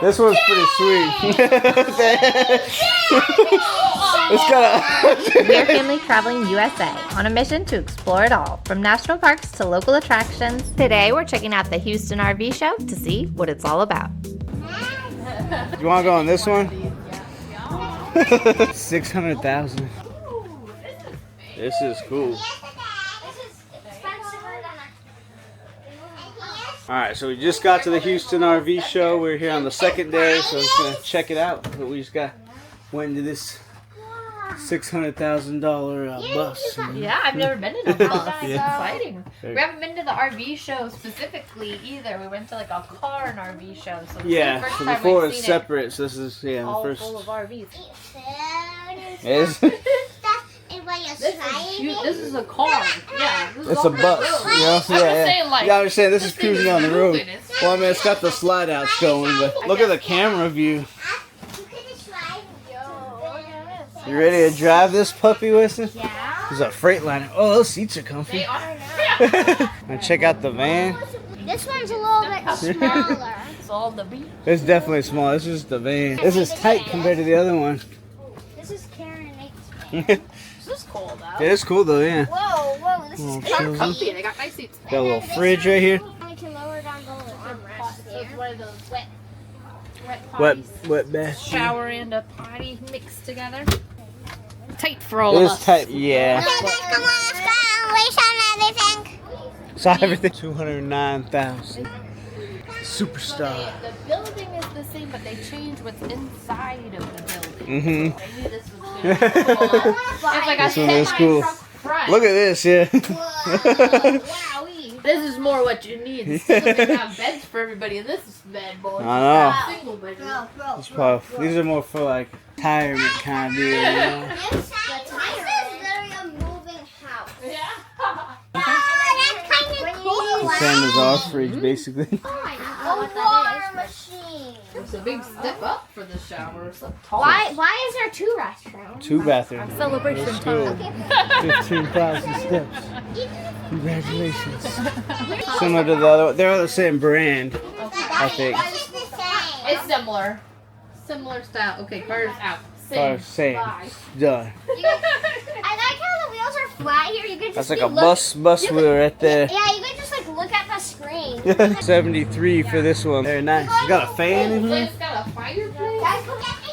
This one's pretty sweet. It's got a... We're Family Traveling USA on a mission to explore it all, from national parks to local attractions. Today we're checking out the Houston RV show to see what it's all about. You want to go on this one? 600,000. This is cool. Alright, so we just got to the Houston RV show. We're here on the second day, so I'm just going to check it out. But we just went into this $600,000 bus. Yeah, I've never been in a bus. It's Yeah. exciting. We haven't been to the RV show specifically either. We went to like a car and RV show. So Yeah, so before it's separate, so this is the all first. full of RVs. Is This is cute. This is a car. Yeah, this is it's a all bus. road. You know? saying, like, yeah, I was saying this is cruising on the road. moving. It's Well, I mean, it's got the slide outs going, but look at the camera view. You ready to drive this puppy, Winston? Yeah. There's a Freightliner. Oh, those seats are comfy. They are. Now check out the van. This one's a little bit smaller. It's all the beat. It's definitely small. This is the van. This is tight compared to the other one. This is Karen and Nate's van. This is cool though. It is cool though, yeah. Whoa, whoa, this Oh, is cool. Comfy. They got nice seats. Got a little fridge right here. I can lower down the armrest So it's there. one of those wet Wet, potties. wet bath. Shower and a potty mixed together. Tight for all It of is us. tight, yeah. Come on, let's go. Race on everything. Saw everything. 209,000. Superstar. The building is the same, but they changed what's inside of the building. Mm-hmm. I knew this was going to be cool. It's like a This one is cool. semi-truck front. Look at this, yeah. Wowee. This is more what you need. Still gonna have beds for everybody in this bed, boy. I know. Single bedroom. It's probably, these are more for like retirement kind of deal, you know? This is literally a moving house. Yeah. That's kind of cool. The same as our fridge, basically. A water machine. It's a big step up for the shower. It's so tall. Why is there 2 restrooms? 2 bathrooms. Celebration Let's go. time. 15,000 steps. Congratulations. Similar to the other, they're all the same brand, I think. It's similar. Similar style. Okay, cars out. Same. Bye. Done. I like how the wheels are flat here. You could just That's like be a bus wheel right there. Yeah, you could just like look at the screen. 73 for this one. Very nice. You got a fan in here? It's got a fireplace.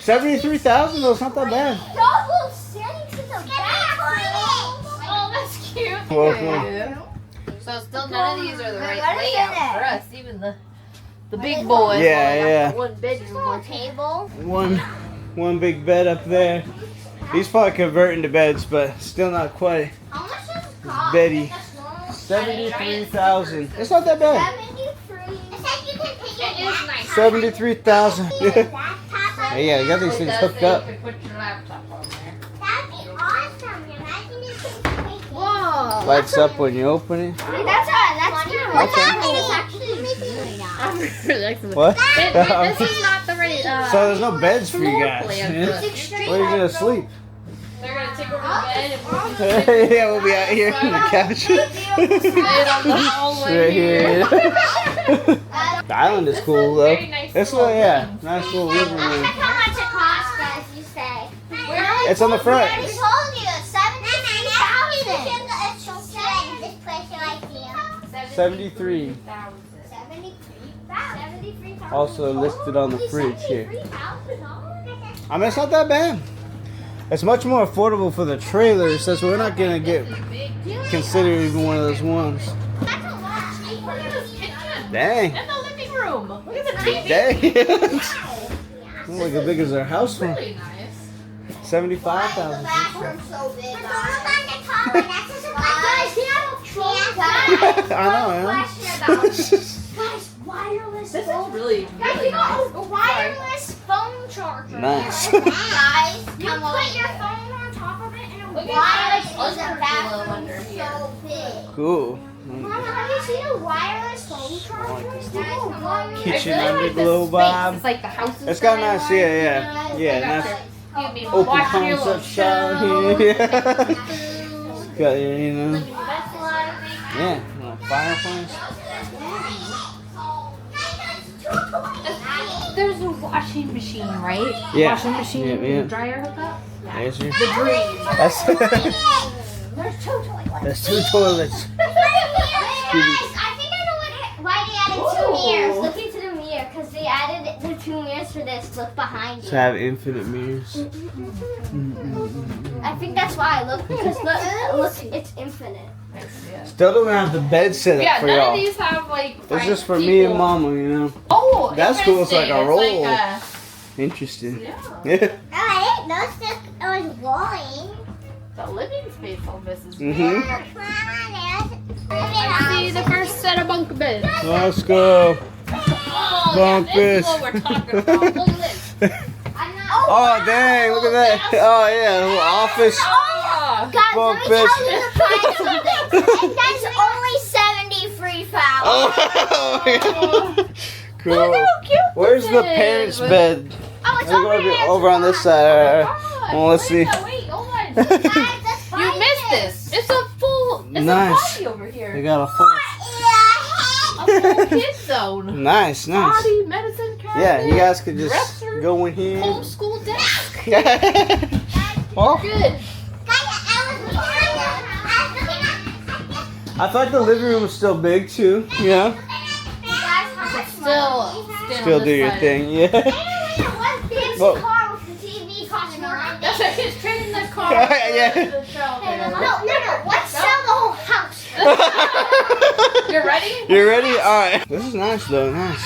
73,000 though, it's not that bad. Double settings to the back. Oh, that's cute. Welcome. So still none of these are the right layout for us. Even the big boys. Yeah, yeah. One bedroom, one Table. One big bed up there. These probably converting to beds, but still not quite. How much does it cost? Betty. Like a small- 73,000. It's not that bad. 73. It said you can take It is nice. 73,000. laptop. Yeah, you got these things hooked up. You can put your laptop on there. That'd be awesome. Imagine you could take it. Whoa. Lights up when you open it. That's Okay. actually really nice. I'm really excited. What? This is not the right. So there's no beds for you floor guys. plan Yeah. for us. Where are you gonna sleep? They're gonna take over the bed and we'll Yeah, we'll be out here on the couch. sit on the hallway Right here. The island is cool though. Very nice It's little yeah, nice little living room. How much it costs, as you say? It's on the front. I told you, 73,000. 73. 73,000. Also listed on the fridge here. I mean, it's not that bad. It's much more affordable for the trailers, so we're not gonna get considered even one of those ones. Look at this kitchen. Dang. And the living room. Look at the TV. Dang. Look how big is our house one? Really nice. 75,000. so big. I know, Guys, wireless This phone. is really, Guys, really you got nice. a wireless phone charger. Nice. Guys, you put your phone on top of it and a Look at wireless that is a underglow bathroom under here. so big. Cool. Mama, have you seen a wireless phone charger? this Guys, come on. Kitchen I really like underglow this space. vibe. It's like the house is It's got going nice, on. yeah. Nice You mean open watch your little concept style show. here. Got you know. That's live. Yeah, little fireplace. There's a washing machine, right? Yeah. Washing machine Yeah, yeah. and dryer hookup. There's your. The dream. That's, There's 2 toilets. that's 2 toilets. Guys, I think I know why they added 2 mirrors. Look into the mirror, because they added the 2 mirrors for this. Look behind you. To have infinite mirrors. I think that's why. Look, because look, it's infinite. Still don't have the bed set up Yeah, for none y'all. of these have like. It's 5 just for me people. and Mama, you know. Oh, That's cool. It's like a interesting. roll. It's Interesting. yeah. Yeah. Oh, I didn't know it was rolling. The living space on this is. Mhm. See the first set of bunk beds. Let's go. Oh, Bunk yeah, this is beds. what we're talking about. Look at this. Oh dang! Look at that. Oh yeah, little office. Oh, Guys, Bunk let me beds. tell you the price of this. And that's only $73. Oh, cool. Look how cute Where's this the is. parents' bed? Oh, it's We're over gonna be here. over on this side. God. Well, let's see. Wait, hold on. Guys, let's You find missed this. It's a full. It's Nice. a party over They here. got a full. A full kids zone. Nice, nice. Body medicine cabinet. Yeah, you guys could just dresser, go in here. Homeschool desk. Well, Good. I thought the living room was still big too. Yeah. Still do your thing. Yeah. Well- That's right. It's trading the car. Yeah. For the show. Let's sell the whole house. You're ready? You ready? All right. This is nice though. Nice.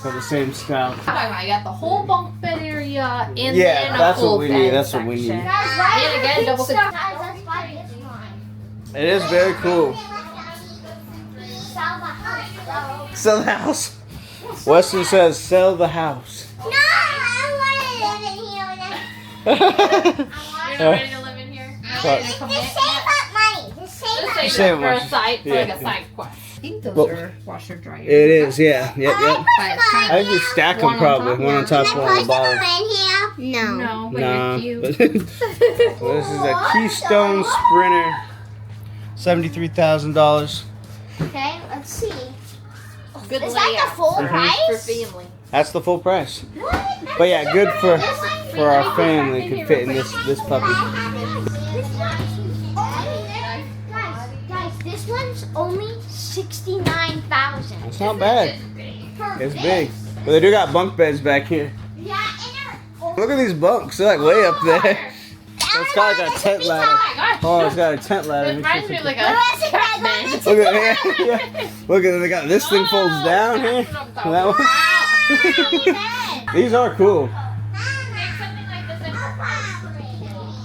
Got the same style. I got the whole bunk bed area and then Yeah, a that's full what we bed need. That's what we section. need. And again, double Guys, let's buy this one. It is very cool. Sell the house. Sell the house. Weston says sell the house. No, I want to live in here. You're not ready to live in here? You're not ready to Just come save in? up money. Just save Just up. save Save it for a money. side, for like Yeah, a side quest. I think those Well, are washer dryer. It is, yeah. Yep, yep. But it's I think you stack them One on probably. top, One on top, one on the bottom. in here? No. No, but Nah. you're But cute. well, this is a Keystone Sprinter. $73,000. Okay, let's see. Good Is that the layout full for price? family. That's the full price. What? But yeah, good for our family. Can fit in this puppy. Guys, this one's only 69,000. It's not bad. It's big. But they do got bunk beds back here. Yeah, and Look at these bunks. They're like way up there. It's got like a tent ladder. Oh my gosh. Oh, it's got a tent ladder. It reminds me of like a Look Batman. Look at yeah, yeah. Look at it. They got this thing folds down here. That one. These are cool. Make something like this in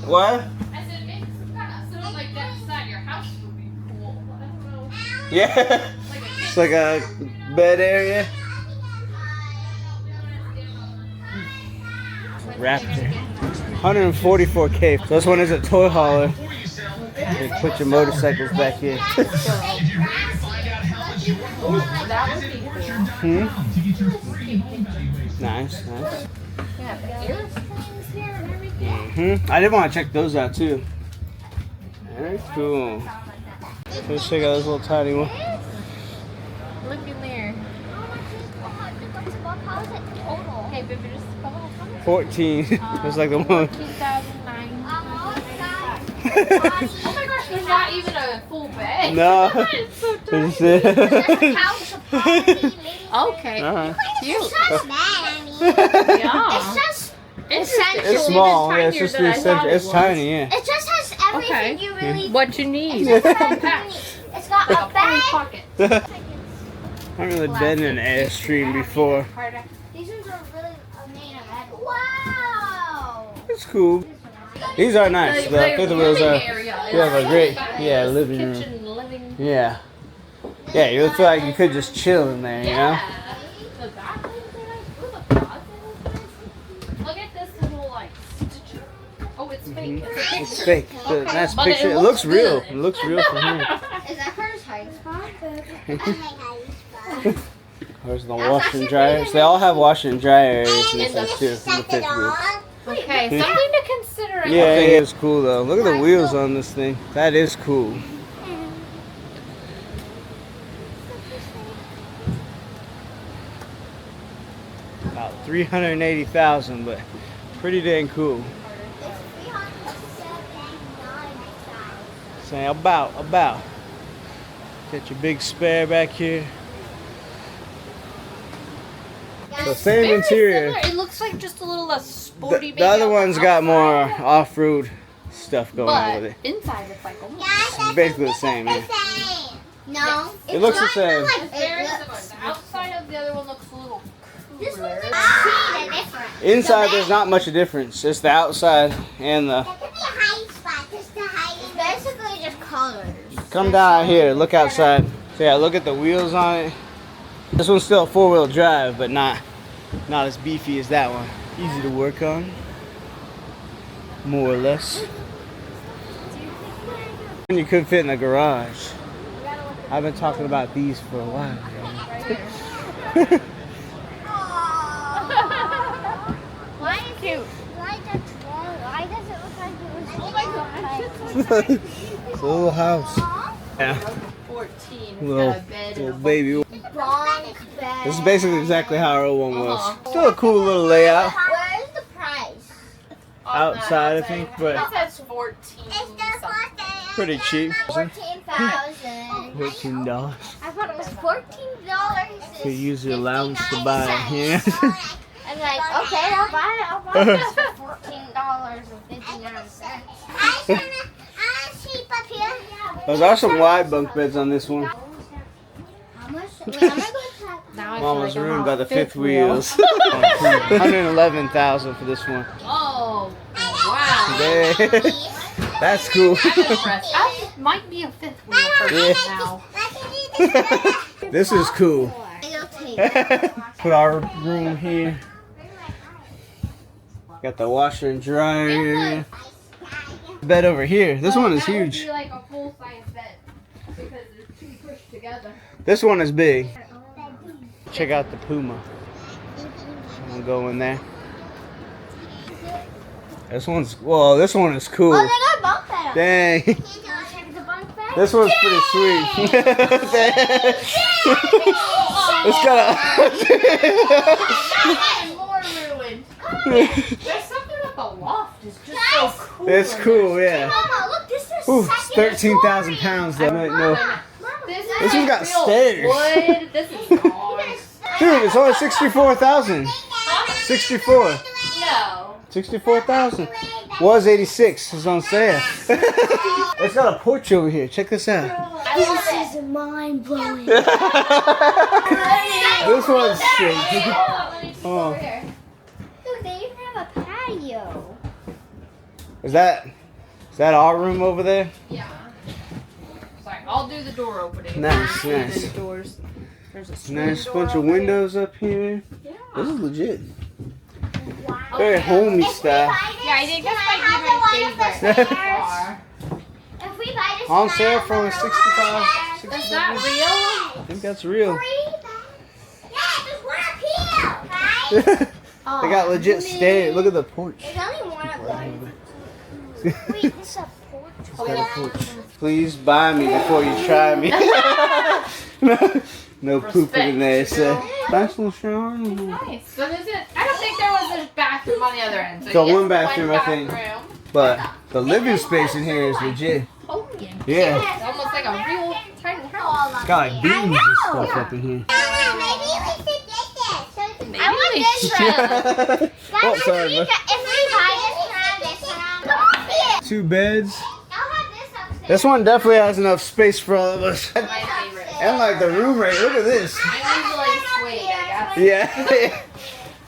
What? I said make some kind of something like that inside your house would be cool. I don't know. Yeah. Like a It's like a bed area. Raptor. 144K. So this one is a toy hauler. You can put your motorcycles back here. that would be cool. Nice, nice. Yeah, the airplanes here and everything. I did want to check those out too. Very cool. Let's check out this little tiny one. Look in there. Hey, baby, just come on. 14. It's like the one. 14,900. Oh my gosh, there's not even a full bed. No. It's so tiny. It's, uh, Okay. uh-huh. Cute. It's not bad, I mean. Yeah. It's just, Interesting. It's small. Even Yeah, it's tinier just than the I thought essential. it It's was. tiny, yeah. it just has everything Okay. you really. What you need. It's just everything you Compact. need. It's got a Only bag. pocket. I haven't really been in an Airstream before. These ones are really made of metal. Wow. It's cool. These are nice. The fifth wheels are. You have a great, yeah, living room. Kitchen, living. Yeah. Yeah, you feel like you could just chill in there, you know? Yeah. The back is nice. Ooh, the closet is nice. Look at this little like stitcher. Oh, it's fake. It's fake. It's a nice But picture. it It looks looks real. good. It looks real from here. Is that hers hiding spot? There's the washer and dryers. They all have washer and dryer areas and stuff too. In the fifth wheel. Okay, something to consider. Yeah, it is cool though. Look at the wheels on this thing. That is cool. About 380,000, but pretty dang cool. Say about. Got your big spare back here. So same Very interior. similar. It looks like just a little less sporty. The other one's got more off-road stuff going on But with it. inside it's like almost It's basically the same. Yeah. No. It looks the same. it's very similar. The outside of the other one looks a little This cooler. one's a different. Inside, there's not much of a difference. It's the outside and the. That could be a hiding spot, just a hiding. It's basically just colors. Come down here, look outside. So yeah, look at the wheels on it. This one's still a 4-wheel drive, but not as beefy as that one. Easy to work on, more or less. You could fit in the garage. I've been talking about these for a while. Why is Cute. Why that's wrong? Why does it look like it was? Oh my gosh. It's a little house. Yeah, 14. It's little, got a bed and little a baby. Bunk bed. This is basically exactly how our old one was. Uh-huh. Still a cool little layout. Where's the price? Outside, I think, but It says 14. pretty cheap. $14,000. $14. I thought it was $14. You use your allowance to buy it. Yeah. I'm like, okay, I'll buy it. I'll buy this for $14.59. Those are some wide bunk beds on this one. How much? Wait, I'm gonna go check. Now I Mama's feel like I'm room on got the fifth wheel. wheels. 111,000 for this one. Oh, wow. Dang. That's cool. I'm impressed. I might be a fifth wheel person now. This is cool. I'll take it. Put our room here. Got the washer and dryer area. Bed over here. This one is That would huge. be like a full-size bed because they're two pushed together. This one is big. Check out the Puma. I'll go in there. This one is cool. Oh, they got bunk bed. Dang. Can you check the bunk bed? This one's pretty sweet. It's got I'm more ruined. There's something about the loft. It's just so cool. It's cool, yeah. Mama, look, this is Ooh, second it's 13,000 pounds. Though. No. This This one's got real stairs. Wood. This is nice. Dude, it's only 64,000. 64. No. 64,000. Was 86. It's on sale. It's got a porch over here. Check this out. This is mind blowing. This one's sick. Oh. Look, they even have a patio. Is that our room over there? Yeah. Sorry, I'll do the door opening. Nice, nice. The doors. There's a screen Nice door bunch of out there. windows up here. Yeah. This is legit. Very homey style. Yeah, I think that's my favorite so far. If we buy this On sale for only 65. That's not real. I think that's real. Yeah, there's one up here, right? They got legit stairs. Look at the porch. There's only one of them. Wait, this is a porch. It's got a porch. Please buy me before you try me. No pooping in there. So nice little shower. Nice. So this is, I don't think there was a bathroom on the other end. So So yes, one bathroom, I think. bathroom. But the living space in here is legit. Oh, yeah. Yeah. It's almost like a real tiny house. It's got like beams and stuff up in here. Maybe we should get this. Maybe I want we this room. Oh, sorry. If we buy this room, come on here. 2 beds. I'll have this upstairs. This one definitely has enough space for all of us. My favorite. And like the room rate. Look at this. I'm usually swayed, I guess. Yeah.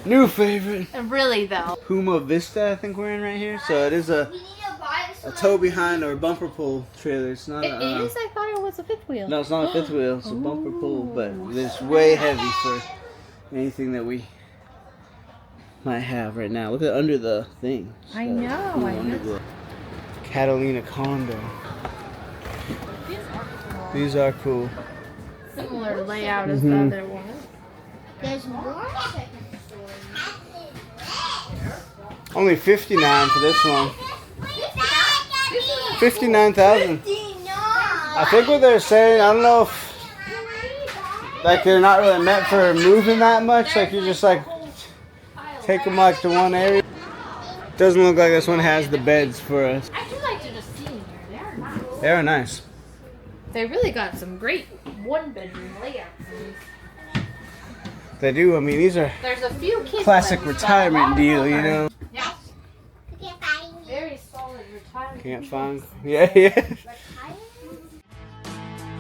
New favorite. Really, though. Puma Vista, I think we're in right here. So it is a We need to buy this a tow behind or bumper pull trailer. It's not It a. is? I thought it was a fifth wheel. No, it's not a fifth wheel. It's a bumper pull, but it's way heavy for anything that we might have right now. Look at under the thing. It's I got know, Puma I under know. the Catalina condo. These are cool. Similar layout as the Mhm. other one. There's more second Only 59 for this one. 59,000. I think what they're saying, I don't know if like they're not really meant for moving that much. Like you're just like take them like to one area. Doesn't look like this one has the beds for us. I do like to just see in here. They are nice. They are nice. They really got some great one-bedroom layouts. They do. I mean, these are There's a few kids. classic retirement deal, you know. Yeah. Very solid retirement. Can't find. Yeah.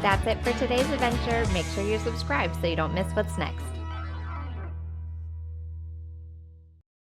That's it for today's adventure. Make sure you're subscribed so you don't miss what's next.